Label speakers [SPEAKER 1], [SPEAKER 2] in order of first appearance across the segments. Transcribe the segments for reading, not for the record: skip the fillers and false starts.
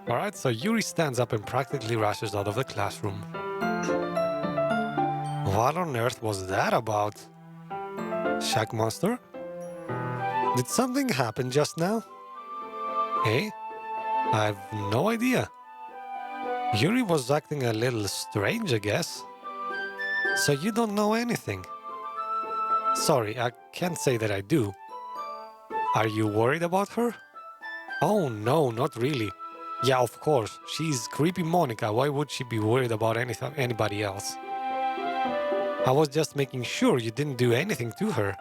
[SPEAKER 1] Alright, so Yuri stands up and practically rushes out of the classroom. What on earth was that about? Shaq Monster? Did something happen just now? Hey? I've no idea. Yuri was acting a little strange, I guess. So you don't know anything? Sorry, I can't say that I do. Are you worried about her? Oh no, not really. Yeah, of course. She's creepy Monica. Why would she be worried about anybody else? I was just making sure you didn't do anything to her.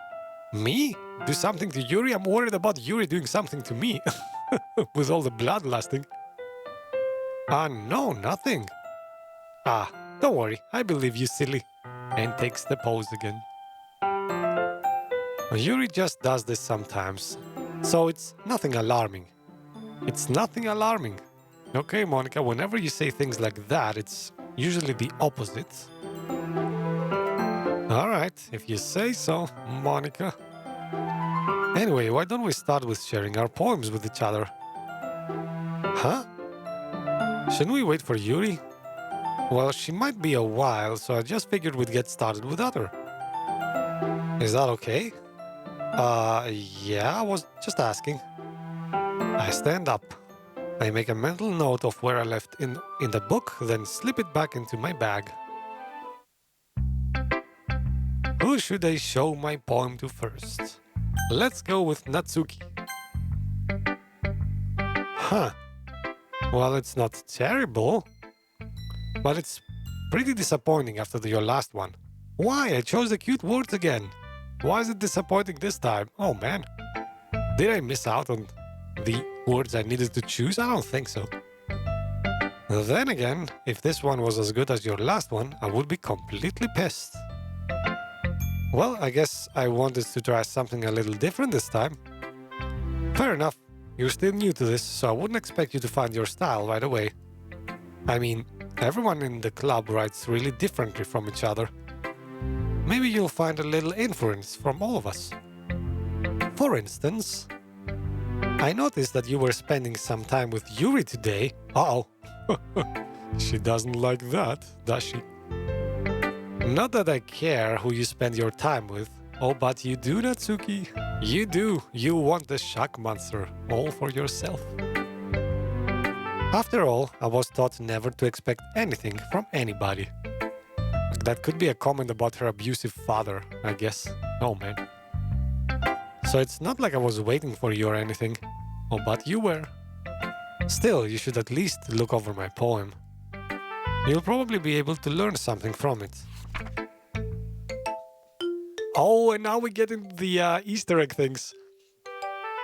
[SPEAKER 1] Me? Do something to Yuri? I'm worried about Yuri doing something to me. With all the blood lasting. No, nothing. Don't worry. I believe you, silly. And takes the pose again. Yuri just does this sometimes. So it's nothing alarming. It's nothing alarming. Okay, Monica, whenever you say things like that, it's usually the opposite. Alright, if you say so, Monica. Anyway, why don't we start with sharing our poems with each other? Huh? Shouldn't we wait for Yuri? Well, she might be a while, so I just figured we'd get started without her. Is that okay? Yeah, I was just asking. I stand up. I make a mental note of where I left in the book, then slip it back into my bag. Who should I show my poem to first? Let's go with Natsuki. Huh. Well, it's not terrible, but it's pretty disappointing after your last one. Why? I chose the cute words again. Why is it disappointing this time? Oh man. Did I miss out on the words I needed to choose? I don't think so. Then again, if this one was as good as your last one, I would be completely pissed. Well, I guess I wanted to try something a little different this time. Fair enough. You're still new to this, so I wouldn't expect you to find your style right away. I mean, everyone in the club writes really differently from each other. Maybe you'll find a little influence from all of us. For instance, I noticed that you were spending some time with Yuri today. Uh-oh. She doesn't like that, does she? Not that I care who you spend your time with. Oh, but you do, Natsuki. You do. You want the Shaq monster all for yourself. After all, I was taught never to expect anything from anybody. That could be a comment about her abusive father, I guess. Oh man. So it's not like I was waiting for you or anything. Oh, but you were. Still, you should at least look over my poem. You'll probably be able to learn something from it. Oh, and now we get into the Easter egg things.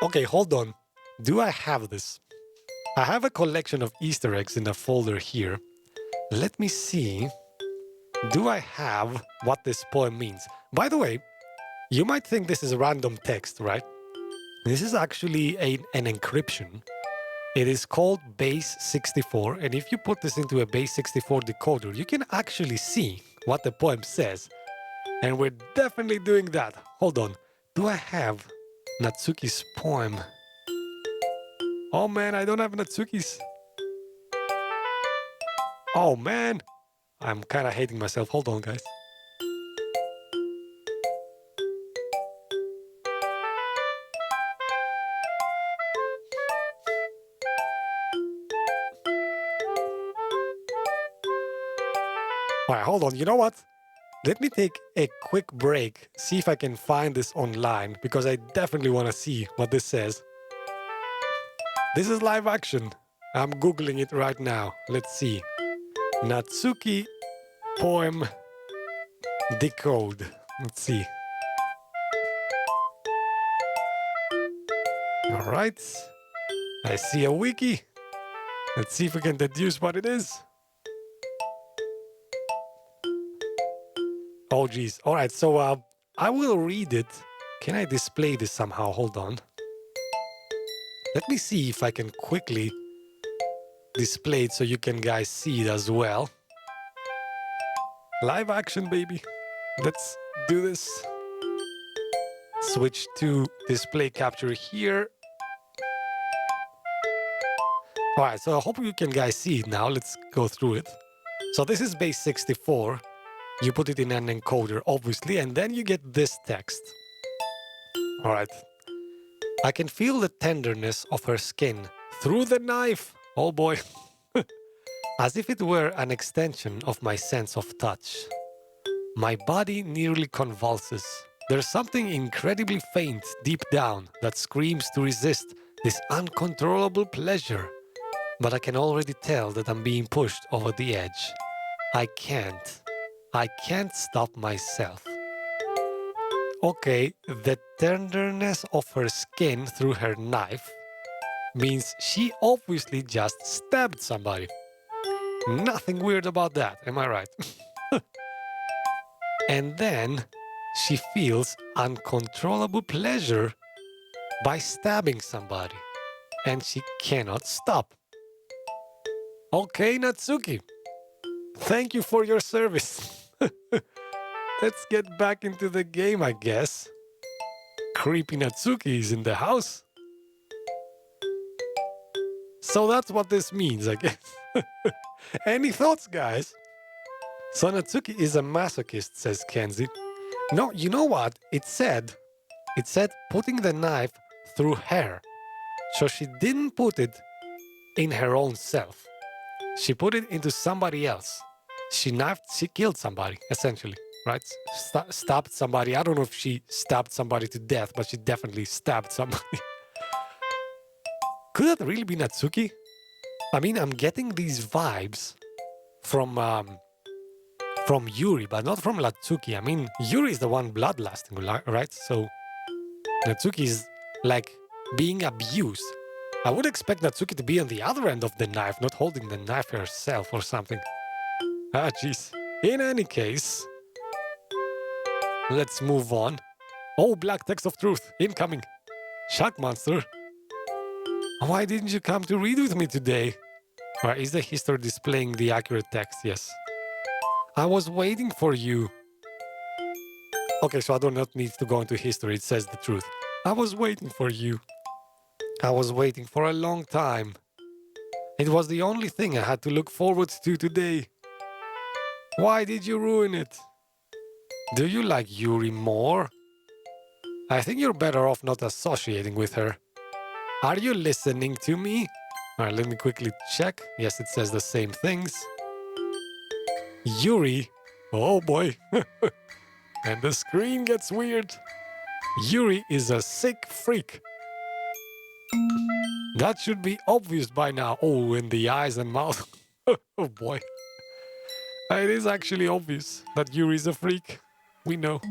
[SPEAKER 1] Okay, hold on. Do I have this? I have a collection of Easter eggs in a folder here. Let me see. Do I have what this poem means? By the way, you might think this is random text, right? This is actually an encryption. It is called base 64, and if you put this into a base 64 decoder, you can actually see what the poem says. And we're definitely doing that. Hold on. Do I have Natsuki's poem? Oh man, I don't have Natsuki's. Oh man. I'm kind of hating myself. Hold on, guys. Alright, hold on. You know what? Let me take a quick break, see if I can find this online, because I definitely want to see what this says. This is live action. I'm Googling it right now. Let's see. Natsuki poem decode. Let's see. Alright. I see a wiki. Let's see if we can deduce what it is. Oh geez. Alright, so I will read it. Can I display this somehow? Hold on. Let me see if I can quickly display it so you can guys see it as well. Live action, baby. Let's do this. Switch to display capture here. Alright, so I hope you can guys see it now. Let's go through it. So this is base 64. You put it in an encoder, obviously, and then you get this text. Alright. I can feel the tenderness of her skin through the knife. Oh boy. As if it were an extension of my sense of touch. My body nearly convulses. There's something incredibly faint deep down that screams to resist this uncontrollable pleasure. But I can already tell that I'm being pushed over the edge. I can't stop myself. Okay, the tenderness of her skin through her knife means she obviously just stabbed somebody. Nothing weird about that, am I right? And then she feels uncontrollable pleasure by stabbing somebody. And she cannot stop. Okay, Natsuki. Thank you for your service. Let's get back into the game, I guess. Creepy Natsuki is in the house. So that's what this means, I guess. Any thoughts, guys? So Natsuki is a masochist, says Kenzie. No, you know what? It said putting the knife through her. So she didn't put it in her own self. She put it into somebody else. She killed somebody, essentially, right? Stabbed somebody. I don't know if she stabbed somebody to death, but she definitely stabbed somebody. Could that really be Natsuki? I mean, I'm getting these vibes from Yuri, but not from Natsuki. I mean, Yuri is the one bloodlusting, right? So Natsuki is like being abused. I would expect Natsuki to be on the other end of the knife, not holding the knife herself or something. Ah, jeez. In any case, let's move on. Oh, black text of truth, incoming. Shark monster. Why didn't you come to read with me today? Or is the history displaying the accurate text? Yes. I was waiting for you. Okay, so I do not need to go into history. It says the truth. I was waiting for you. I was waiting for a long time. It was the only thing I had to look forward to today. Why did you ruin it? Do you like Yuri more? I think you're better off not associating with her. Are you listening to me? Alright, let me quickly check. Yes, it says the same things. Yuri. Oh boy. And the screen gets weird. Yuri is a sick freak. That should be obvious by now. Oh, in the eyes and mouth. Oh boy. It is actually obvious that Yuri is a freak. We know.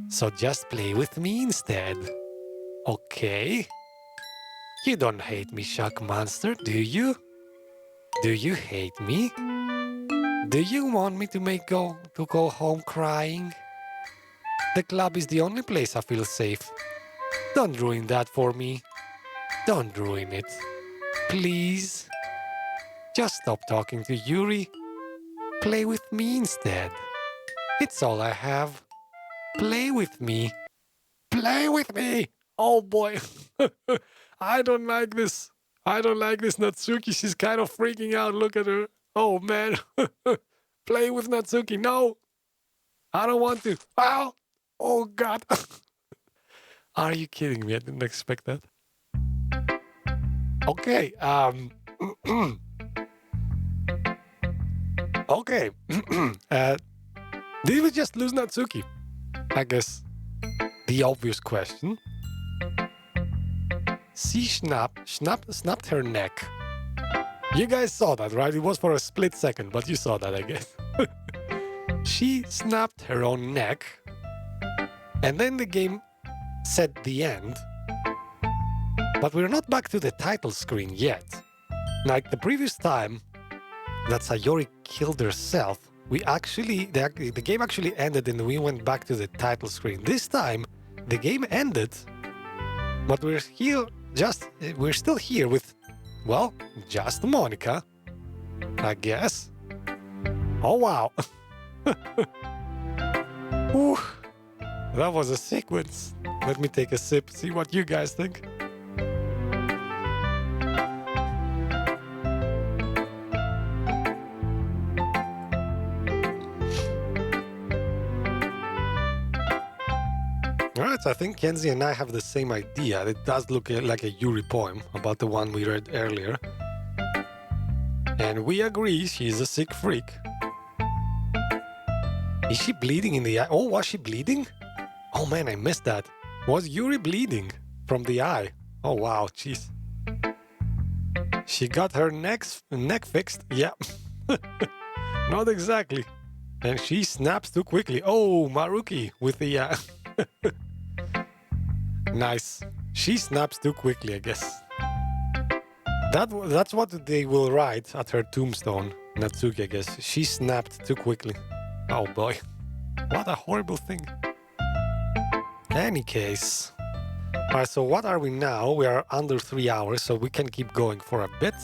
[SPEAKER 1] So just play with me instead. Okay. You don't hate me, Shock Monster, do you? Do you hate me? Do you want me to go home crying? The club is the only place I feel safe. Don't ruin that for me. Don't ruin it. Please. Just stop talking to Yuri. Play with me instead. It's all I have. Play with me. Play with me! Oh boy. I don't like this. I don't like this Natsuki. She's kind of freaking out. Look at her. Oh man. Play with Natsuki. No. I don't want to. Ow! Oh god. Are you kidding me? I didn't expect that. Okay. Okay. Did we just lose Natsuki? I guess the obvious question. She snapped her neck. You guys saw that, right? It was for a split second, but you saw that, I guess. She snapped her own neck, and then the game said the end. But we're not back to the title screen yet. Like the previous time that Sayori killed herself, the game actually ended and we went back to the title screen. This time, the game ended, but we're still here with, well, just Monica, I guess. Oh wow. Ooh, that was a sequence. Let me take a sip, see what you guys think. Alright, so I think Kenzie and I have the same idea. It does look like a Yuri poem about the one we read earlier. And we agree she's a sick freak. Is she bleeding in the eye? Oh, was she bleeding? Oh man, I missed that. Was Yuri bleeding from the eye? Oh wow, jeez. She got her neck fixed? Yeah. Not exactly. And she snaps too quickly. Oh, Maruki with the... Nice. She snaps too quickly, I guess. That's what they will write at her tombstone, Natsuki, I guess. She snapped too quickly. Oh boy. What a horrible thing. Any case. Alright, so what are we now? We are under 3 hours, so we can keep going for a bit.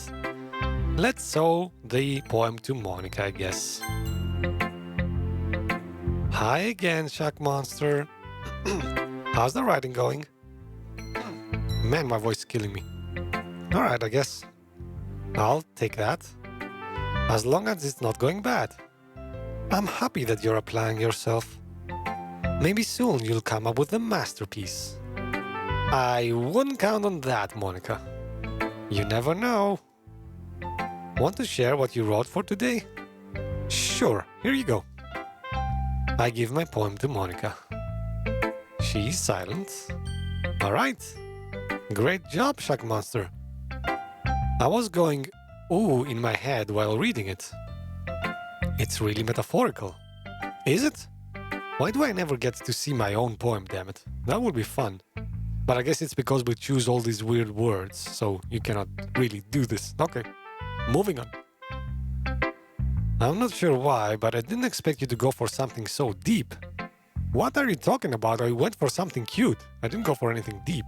[SPEAKER 1] Let's show the poem to Monica, I guess. Hi again, Shaq Monster. How's the writing going? Man, my voice is killing me. Alright, I guess. I'll take that. As long as it's not going bad. I'm happy that you're applying yourself. Maybe soon you'll come up with a masterpiece. I wouldn't count on that, Monica. You never know. Want to share what you wrote for today? Sure, here you go. I give my poem to Monica. She's silent. Alright. Great job, Shaq Monster. I was going ooh in my head while reading it. It's really metaphorical. Is it? Why do I never get to see my own poem, damn it? That would be fun. But I guess it's because we choose all these weird words, so you cannot really do this. Okay, moving on. I'm not sure why, but I didn't expect you to go for something so deep. What are you talking about? I went for something cute. I didn't go for anything deep.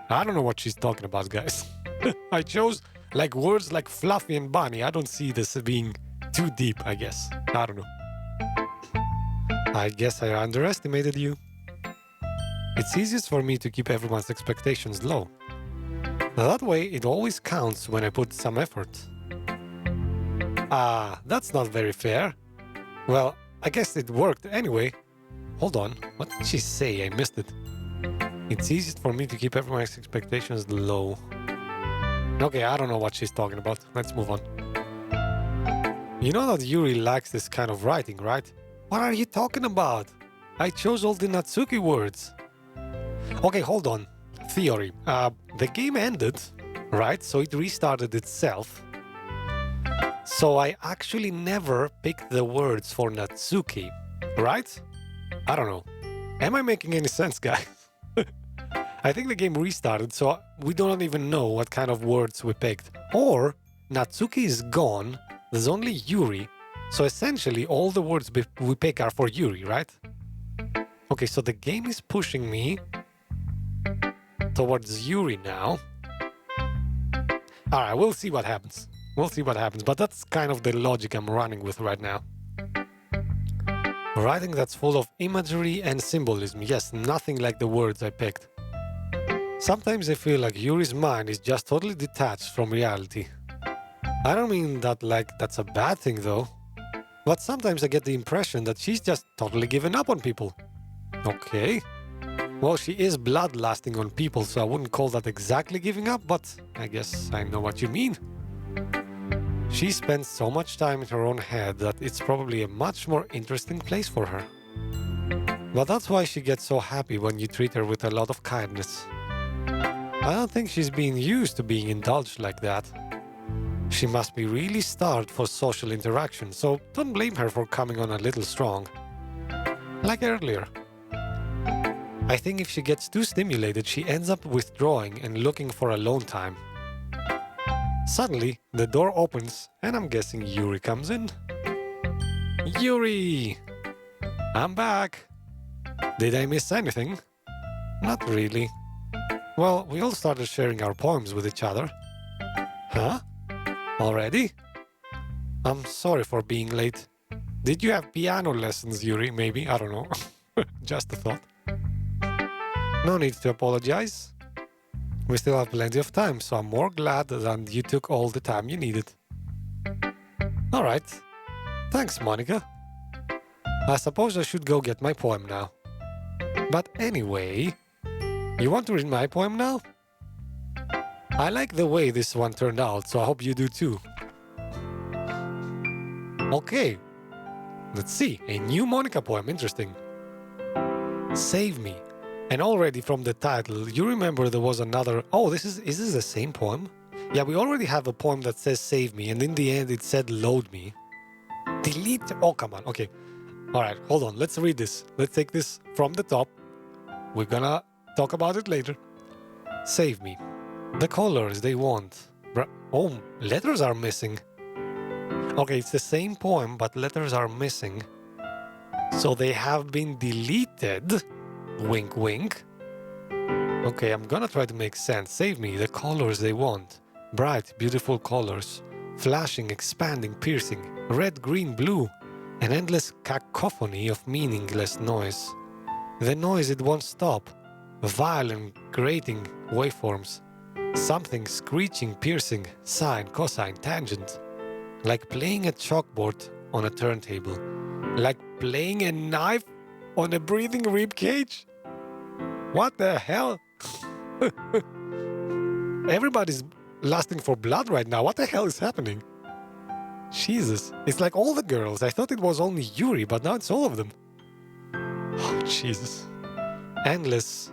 [SPEAKER 1] I don't know what she's talking about, guys. I chose like words like fluffy and bunny. I don't see this being too deep, I guess. I don't know. I guess I underestimated you. It's easiest for me to keep everyone's expectations low. That way, it always counts when I put some effort. Ah, that's not very fair. Well, I guess it worked anyway. Hold on, what did she say? I missed it. It's easiest for me to keep everyone's expectations low. Okay, I don't know what she's talking about. Let's move on. You know that Yuri likes this kind of writing, right? What are you talking about? I chose all the Natsuki words. Okay, hold on. Theory. The game ended, right? So it restarted itself. So I actually never picked the words for Natsuki, right? I don't know. Am I making any sense, guys? I think the game restarted, so we don't even know what kind of words we picked. Or Natsuki is gone, there's only Yuri, so essentially all the words we pick are for Yuri, right? Okay, so the game is pushing me towards Yuri now. Alright, we'll see what happens. We'll see what happens, but that's kind of the logic I'm running with right now. Writing that's full of imagery and symbolism. Yes, nothing like the words I picked. Sometimes I feel like Yuri's mind is just totally detached from reality. I don't mean that like that's a bad thing though. But sometimes I get the impression that she's just totally given up on people. Okay. Well, she is bloodlusting on people, so I wouldn't call that exactly giving up, but I guess I know what you mean. She spends so much time in her own head that it's probably a much more interesting place for her. But that's why she gets so happy when you treat her with a lot of kindness. I don't think she's being used to being indulged like that. She must be really starved for social interaction, so don't blame her for coming on a little strong. Like earlier. I think if she gets too stimulated, she ends up withdrawing and looking for alone time. Suddenly, the door opens, and I'm guessing Yuri comes in. Yuri! I'm back! Did I miss anything? Not really. Well, we all started sharing our poems with each other. Huh? Already? I'm sorry for being late. Did you have piano lessons, Yuri? Maybe? I don't know. Just a thought. No need to apologize. We still have plenty of time, so I'm more glad that you took all the time you needed. Alright. Thanks, Monica. I suppose I should go get my poem now. But anyway, you want to read my poem now? I like the way this one turned out, so I hope you do too. Okay, let's see. A new Monica poem, interesting. Save Me. And already from the title, you remember there was another... Oh, is this the same poem? Yeah, we already have a poem that says save me, and in the end it said load me. Delete... Oh, come on. Okay. All right, hold on. Let's read this. Let's take this from the top. We're gonna talk about it later. Save me. The colors they want. Oh, letters are missing. Okay, it's the same poem, but letters are missing. So they have been deleted. Wink, wink. Okay, I'm gonna try to make sense. Save me. The colors they want. Bright, beautiful colors. Flashing, expanding, piercing. Red, green, blue. An endless cacophony of meaningless noise. The noise it won't stop. Violent, grating waveforms. Something screeching, piercing, sine, cosine, tangent. Like playing a chalkboard on a turntable. Like playing a knife on a breathing rib cage? What the hell? Everybody's lusting for blood right now. What the hell is happening? Jesus. It's like all the girls. I thought it was only Yuri, but now it's all of them. Oh, Jesus. Endless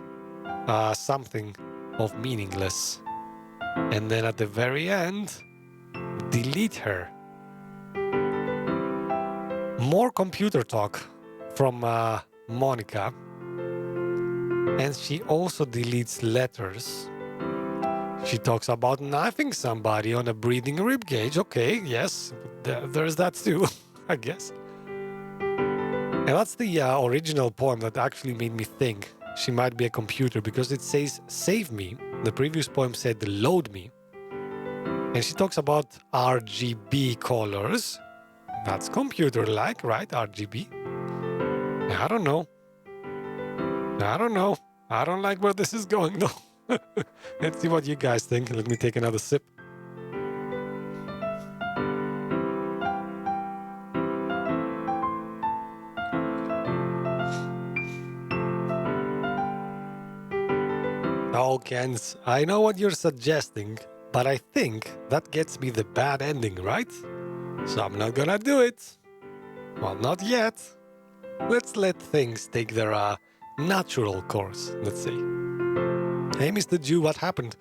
[SPEAKER 1] something of meaningless. And then at the very end, delete her. More computer talk from Monica. And she also deletes letters. She talks about knifing somebody on a breathing ribcage. Okay, yes, there's that too, I guess. And that's the original poem that actually made me think she might be a computer, because it says save me. The previous poem said load me. And she talks about RGB colors. That's computer-like, right? RGB. I don't know. I don't like where this is going though. Let's see what you guys think. Let me take another sip. Oh, Kens, I know what you're suggesting, but I think that gets me the bad ending, right? So I'm not gonna do it. Well, not yet. Let's let things take their natural course, let's say. Hey, Mr. Jew, what happened?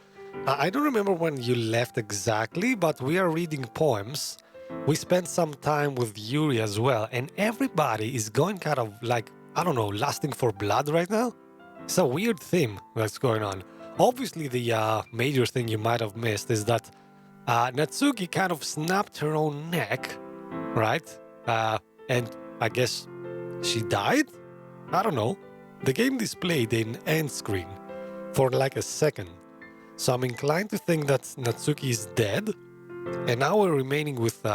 [SPEAKER 1] I don't remember when you left exactly, but we are reading poems. We spent some time with Yuri as well, and everybody is going kind of like, I don't know, lusting for blood right now? It's a weird theme that's going on. Obviously, the major thing you might have missed is that Natsuki kind of snapped her own neck, right? And I guess she died? I don't know. The game displayed an end screen for like a second. So I'm inclined to think that Natsuki is dead. And now we're remaining with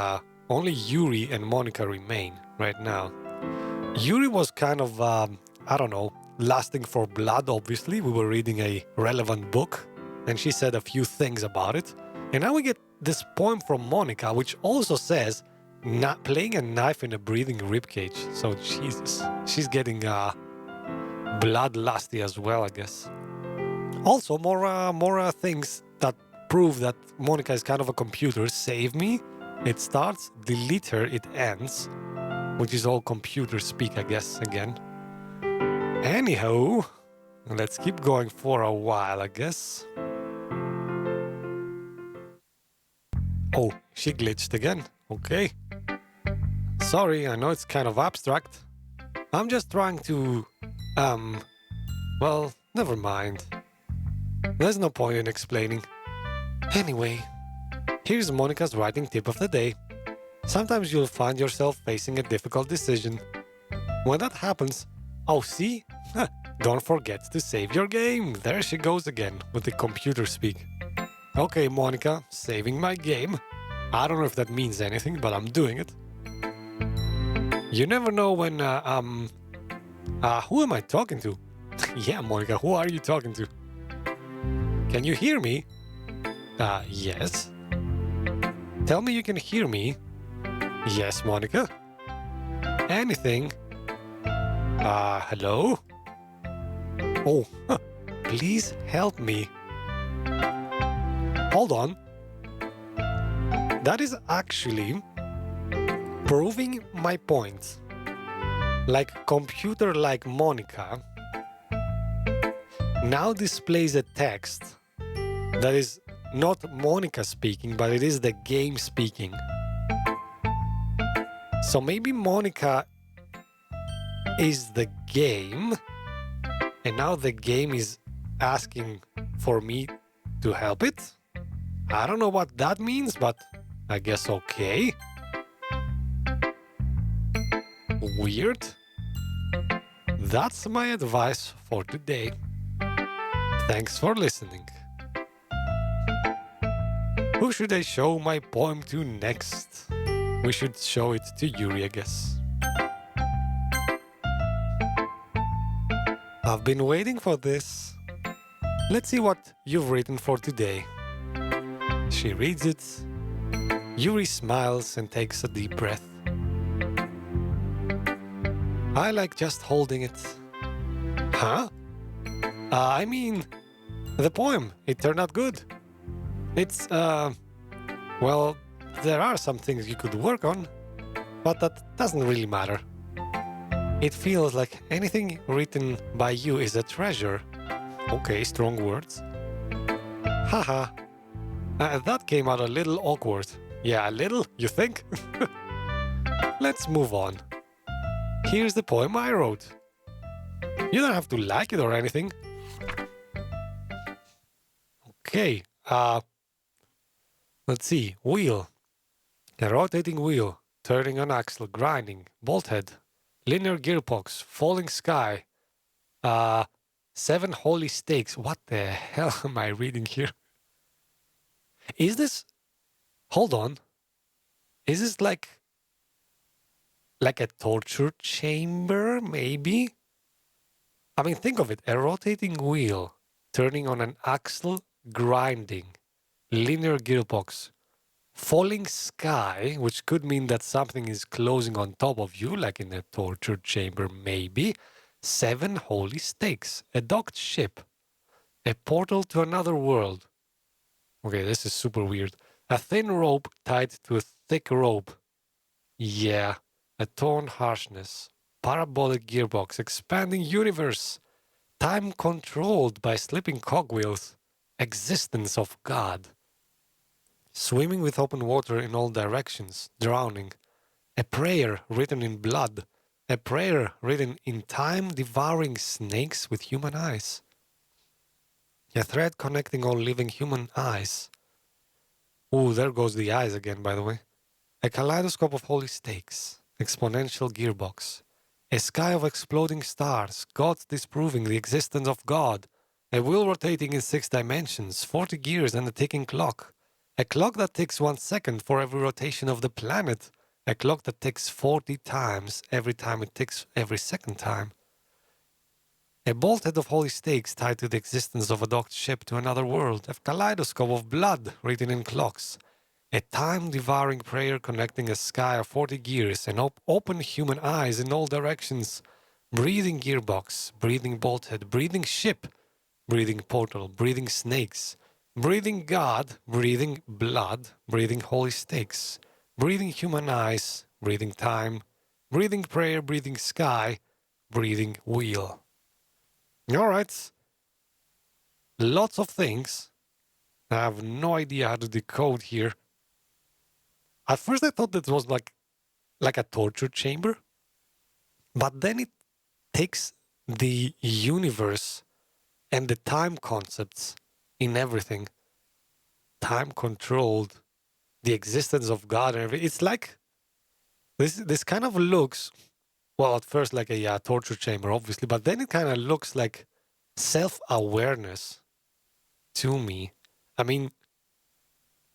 [SPEAKER 1] only Yuri and Monica remain right now. Yuri was kind of, I don't know, lusting for blood, obviously. We were reading a relevant book, and she said a few things about it. And now we get this poem from Monica, which also says, not playing a knife in a breathing ribcage. So, Jesus, she's getting bloodlusty as well, I guess. Also, more things that prove that Monica is kind of a computer. Save me, it starts. Delete her, it ends. Which is all computer speak, I guess, again. Anyhow, let's keep going for a while, I guess. Oh, she glitched again. Okay. Sorry, I know it's kind of abstract. I'm just trying to... well, never mind. There's no point in explaining. Anyway, here's Monica's writing tip of the day. Sometimes you'll find yourself facing a difficult decision. When that happens, oh, see? Don't forget to save your game. There she goes again with the computer speak. Okay, Monica, saving my game. I don't know if that means anything, but I'm doing it. You never know when, who am I talking to? Yeah, Monica, who are you talking to? Can you hear me? Yes. Tell me you can hear me. Yes, Monica. Anything? Hello? Oh, please help me. Hold on. That is actually proving my point. Like computer like Monica now displays a text that is not Monica speaking, but it is the game speaking. So maybe Monica is the game, and now the game is asking for me to help it? I don't know what that means, but I guess okay. Weird. That's my advice for today. Thanks for listening. Who should I show my poem to next? We should show it to Yuri, I guess. I've been waiting for this. Let's see what you've written for today. She reads it. Yuri smiles and takes a deep breath. I like just holding it. Huh? I mean, the poem. It turned out good. It's, well, there are some things you could work on, but that doesn't really matter. It feels like anything written by you is a treasure. Okay, strong words. Haha. That came out a little awkward. Yeah, a little, you think? Let's move on. Here's the poem I wrote. You don't have to like it or anything. Okay, let's see. Wheel. A rotating wheel. Turning an axle. Grinding. Bolt head. Linear gearbox. Falling sky. 7 holy stakes. What the hell am I reading here? Is this... Hold on. Is this like a torture chamber, maybe? I mean, think of it. A rotating wheel, turning on an axle, grinding, linear gearbox, falling sky, which could mean that something is closing on top of you, like in a torture chamber, maybe. 7 holy stakes, a docked ship, a portal to another world. Okay, this is super weird. A thin rope tied to a thick rope. Yeah, a torn harshness. Parabolic gearbox, expanding universe. Time controlled by slipping cogwheels. Existence of God. Swimming with open water in all directions. Drowning. A prayer written in blood. A prayer written in time, devouring snakes with human eyes. A thread connecting all living human eyes. Ooh, there goes the eyes again, by the way. A kaleidoscope of holy stakes. Exponential gearbox. A sky of exploding stars. Gods disproving the existence of God. A wheel rotating in 6 dimensions. 40 gears and a ticking clock. A clock that ticks 1 second for every rotation of the planet. A clock that ticks 40 times every time it ticks every second time. A bolthead of holy stakes tied to the existence of a docked ship to another world. A kaleidoscope of blood written in clocks. A time-devouring prayer connecting a sky of 40 gears and open human eyes in all directions. Breathing gearbox, breathing bolthead, breathing ship, breathing portal, breathing snakes, breathing God, breathing blood, breathing holy stakes, breathing human eyes, breathing time, breathing prayer, breathing sky, breathing wheel. All right. Lots of things. I have no idea how to decode here. At first I thought that was like a torture chamber. But then it takes the universe and the time concepts in everything. Time controlled, the existence of God and everything. It's like this kind of looks, well, at first like a torture chamber, obviously, but then it kind of looks like self-awareness to me. I mean,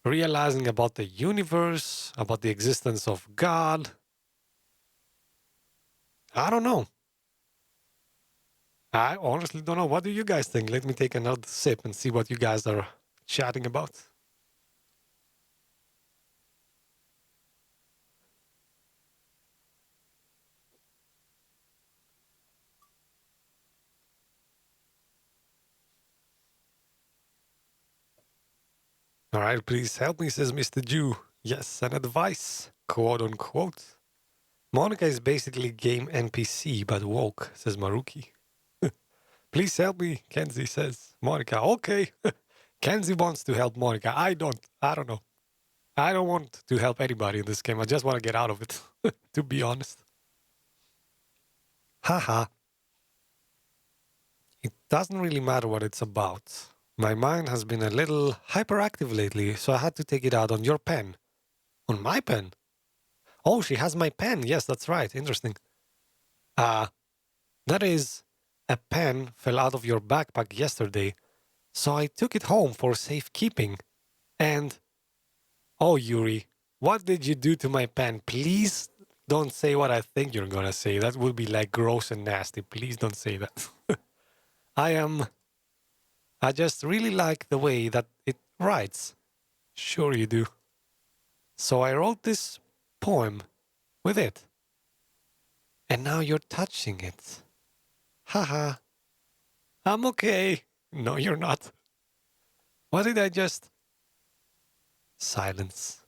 [SPEAKER 1] realizing about the universe, about the existence of God. I don't know. I honestly don't know. What do you guys think? Let me take another sip and see what you guys are chatting about. All right, please help me, says Mr. Jew. Yes, an advice, quote unquote. Monica is basically game NPC, but woke, says Maruki. Please help me, Kenzie says. Monica, okay. Kenzie wants to help Monica. I don't. I don't know. I don't want to help anybody in this game. I just want to get out of it, to be honest. Haha. It doesn't really matter what it's about. My mind has been a little hyperactive lately, so I had to take it out on your pen. On my pen? Oh, she has my pen. Yes, that's right. Interesting. That is, a pen fell out of your backpack yesterday, so I took it home for safekeeping. And, oh, Yuri, what did you do to my pen? Please don't say what I think you're gonna say. That would be like gross and nasty. Please don't say that. I just really like the way that it writes. Sure you do. So I wrote this poem with it. And now you're touching it. Haha. I'm okay. No, you're not. What did I just... Silence.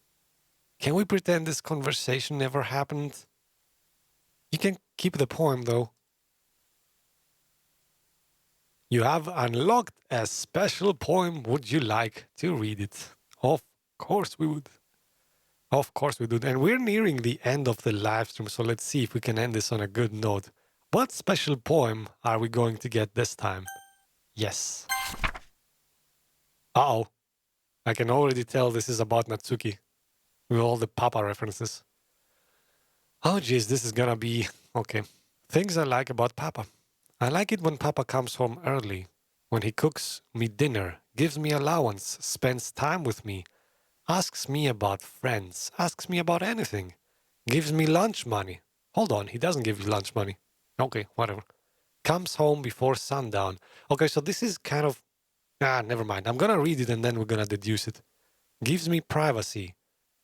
[SPEAKER 1] Can we pretend this conversation never happened? You can keep the poem, though. You have unlocked a special poem. Would you like to read it? Of course we would. Of course we do. And we're nearing the end of the live stream, so let's see if we can end this on a good note. What special poem are we going to get this time? Yes. Uh-oh. I can already tell this is about Natsuki. With all the Papa references. Oh geez, this is gonna be... Okay. Things I like about Papa. I like it when Papa comes home early. When he cooks me dinner, gives me allowance, spends time with me, asks me about friends, asks me about anything, gives me lunch money. Hold on, he doesn't give you lunch money. Okay, whatever. Comes home before sundown. Okay, so this is kind of... never mind. I'm gonna read it and then we're gonna deduce it. Gives me privacy.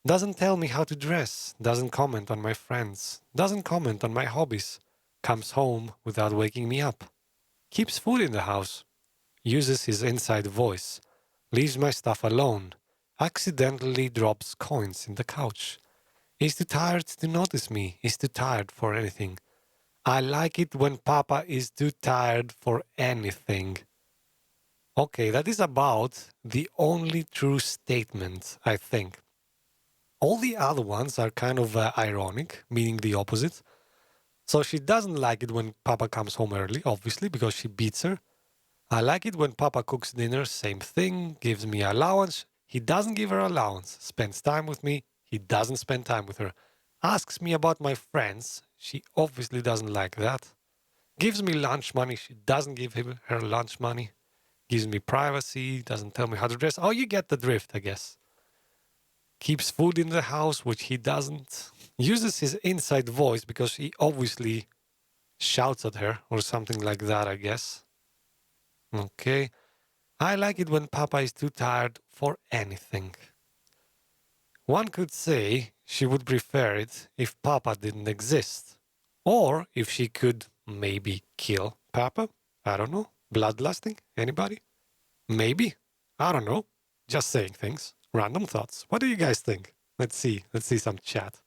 [SPEAKER 1] Doesn't tell me how to dress. Doesn't comment on my friends. Doesn't comment on my hobbies. Comes home without waking me up. Keeps food in the house. Uses his inside voice. Leaves my stuff alone. Accidentally drops coins in the couch. Is too tired to notice me. Is too tired for anything. I like it when Papa is too tired for anything. Okay, that is about the only true statement, I think. All the other ones are kind of ironic, meaning the opposite. So she doesn't like it when Papa comes home early, obviously, because she beats her. I like it when Papa cooks dinner, same thing, gives me allowance. He doesn't give her allowance, spends time with me. He doesn't spend time with her. Asks me about my friends. She obviously doesn't like that. Gives me lunch money. She doesn't give him her lunch money. Gives me privacy. Doesn't tell me how to dress. Oh, you get the drift, I guess. Keeps food in the house, which he doesn't. Uses his inside voice because he obviously shouts at her or something like that, I guess. Okay. I like it when Papa is too tired for anything. One could say she would prefer it if Papa didn't exist. Or if she could maybe kill Papa. I don't know. Bloodlusting? Anybody? Maybe. I don't know. Just saying things. Random thoughts. What do you guys think? Let's see. Let's see some chat.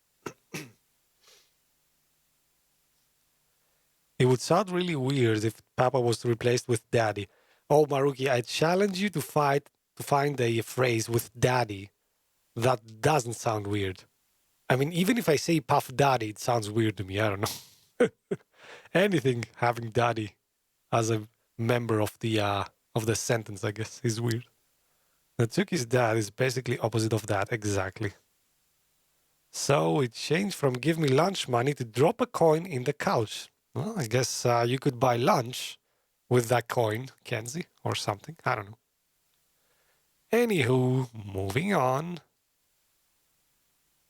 [SPEAKER 1] It would sound really weird if Papa was replaced with Daddy. Oh, Maruki, I challenge you to find a phrase with Daddy that doesn't sound weird. I mean, even if I say Puff Daddy, it sounds weird to me. I don't know. Anything having Daddy as a member of the sentence, I guess, is weird. Natsuki's dad is basically opposite of that, exactly. So it changed from give me lunch money to drop a coin in the couch. Well, I guess you could buy lunch with that coin, Kenzie, or something. I don't know. Anywho, moving on.